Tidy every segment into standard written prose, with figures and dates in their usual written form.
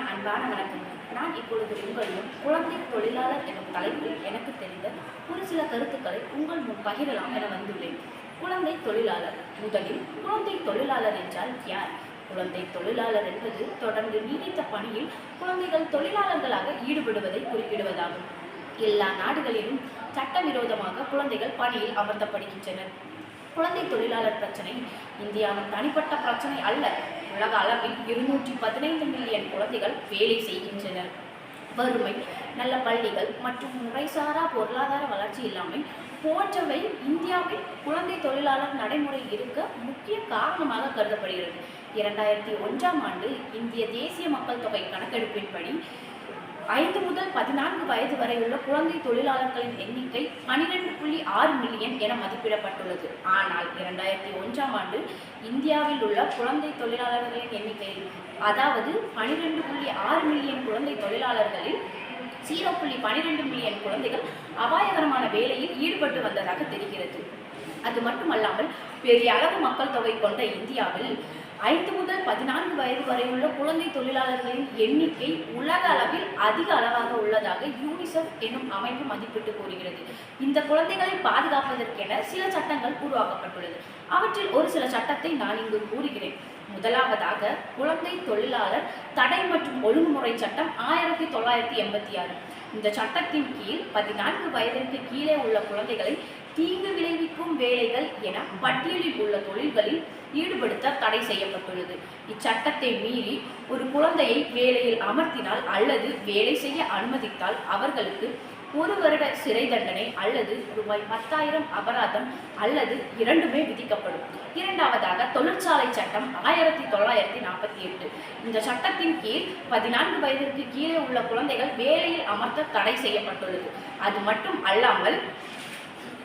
அன்பான வணக்கங்கள். நான் இப்பொழுது உங்களிடம் குழந்தை தொழிலாளர் எனும் தலைப்பில் எனக்கு தெரிந்த ஒரு சில கருத்துக்களை உங்கள் முன் பகிரலாம் என வந்துள்ளேன். குழந்தை தொழிலாளர். முதலில் குழந்தை தொழிலாளர் என்றால் யார்? குழந்தை தொழிலாளர் என்பது தொடர்ந்து நீடித்த பணியில் குழந்தைகள் தொழிலாளர்களாக ஈடுபடுவதை குறிப்பிடுவதாகும். எல்லா நாடுகளிலும் சட்டவிரோதமாக குழந்தைகள் பணியில் அமர்த்தப்படுகின்றனர். குழந்தை தொழிலாளர் பிரச்சனை இந்தியாவின் தனிப்பட்ட பிரச்சனை அல்ல. உலக அளவில் 215 மில்லியன் குழந்தைகள் வேலை செய்கின்றனர். வறுமை, நல்ல பள்ளிகள் மற்றும் முறைசாரா பொருளாதார வளர்ச்சி இல்லாமை போன்றவை இந்தியாவில் குழந்தை தொழிலாளர் நடைமுறை இருக்க முக்கிய காரணமாக கருதப்படுகிறது. 2001ஆம் ஆண்டு இந்திய தேசிய மக்கள் தொகை கணக்கெடுப்பின்படி 5 முதல் 14 வயது வரை உள்ள குழந்தை தொழிலாளர்களின் எண்ணிக்கை 12.6 மில்லியன் என மதிப்பிடப்பட்டுள்ளது. ஆனால் 2001ஆம் ஆண்டு இந்தியாவில் உள்ள குழந்தை தொழிலாளர்களின் எண்ணிக்கை, அதாவது 12.6 மில்லியன் குழந்தை தொழிலாளர்களில் 0.12 மில்லியன் குழந்தைகள் அபாயகரமான வேலையில் ஈடுபட்டு வந்ததாக தெரிகிறது. அது மட்டுமல்லாமல் பெரிய அளவு மக்கள் தொகை கொண்ட இந்தியாவில் 5 முதல் 14 வயது வரை உள்ள குழந்தை தொழிலாளர்களின் எண்ணிக்கை உலக அளவில் அதிக அளவாக உள்ளதாக யூனிசெஃப் எனும் அமைப்பு மதிப்பிட்டு கூறுகிறது. இந்த குழந்தைகளை பாதுகாப்பதற்கென சில சட்டங்கள் உருவாக்கப்பட்டுள்ளது. அவற்றில் ஒரு சில சட்டத்தை நான் இங்கு கூறுகிறேன். முதலாவதாக குழந்தை தொழிலாளர் தடை மற்றும் ஒழுங்குமுறை சட்டம் 1986. இந்த சட்டத்தின் கீழ் 14 வயதிற்கு கீழே உள்ள குழந்தைகளை தீங்கு விளைவிக்கும் வேலைகள் என பட்டியலில் உள்ள தொழில்களில் ஈடுபடுத்த தடை செய்யப்பட்டுள்ளது. இச்சட்டத்தை மீறி ஒரு குழந்தையை வேலையில் அமர்த்தினால் அல்லது வேலை செய்ய அனுமதித்தால் அவர்களுக்கு 1 வருட சிறை தண்டனை அல்லது ரூபாய் 10,000 அபராதம் அல்லது இரண்டுமே விதிக்கப்படும். இரண்டாவதாக தொழிற்சாலை சட்டம் 1948. இந்த சட்டத்தின் கீழ் 14 வயதிற்கு கீழே உள்ள குழந்தைகள் வேலையில் அமர்த்த தடை செய்யப்பட்டுள்ளது. அது மட்டும் அல்லாமல்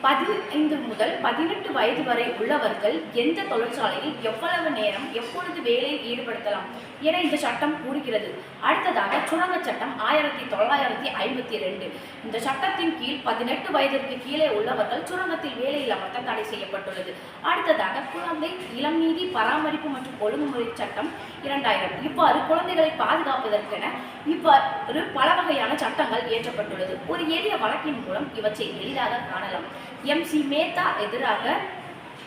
15 முதல் 18 வயது வரை உள்ளவர்கள் எந்த தொழிற்சாலையில் எவ்வளவு நேரம் எப்பொழுது வேலையில் ஈடுபடுத்தலாம் என இந்த சட்டம் கூறுகிறது. அடுத்ததாக சுரங்க சட்டம் 1952. இந்த சட்டத்தின் கீழ் 18 வயதிற்கு கீழே உள்ளவர்கள் சுரங்கத்தில் வேலையில் அமர்த்த தடை செய்யப்பட்டுள்ளது. அடுத்ததாக குழந்தை இளம் நீதி பராமரிப்பு மற்றும் ஒழுங்குமுறை சட்டம் 2000. இவ்வாறு குழந்தைகளை பாதுகாப்பதற்கென இவ்வாறு பல வகையான சட்டங்கள் இயற்றப்பட்டுள்ளது. ஒரு எளிய வழக்கின் மூலம் இவற்றை எளிதாக காணலாம். MC மேத்தா எதிராக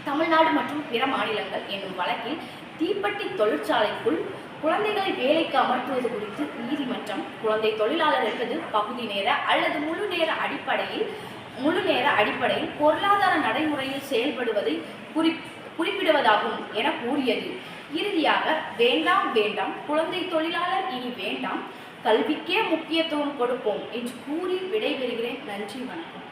தமிழ்நாடு மற்றும் பிற மாநிலங்கள் என்னும் வழக்கில் தீப்பெட்டி தொழிற்சாலைக்குள் குழந்தைகளை வேலைக்கு அமர்த்துவது குறித்து நீதிமன்றம் குழந்தை தொழிலாளர் என்பது பகுதி நேர அல்லது முழு நேர அடிப்படையில் பொருளாதார நடைமுறையில் செயல்படுவதை குறிப்பிடுவதாகும் என கூறியது. இறுதியாக வேண்டாம் குழந்தை தொழிலாளர் இனி வேண்டாம், கல்விக்கே முக்கியத்துவம் கொடுப்போம் என்று கூறி விடைபெறுகிறேன். நன்றி, வணக்கம்.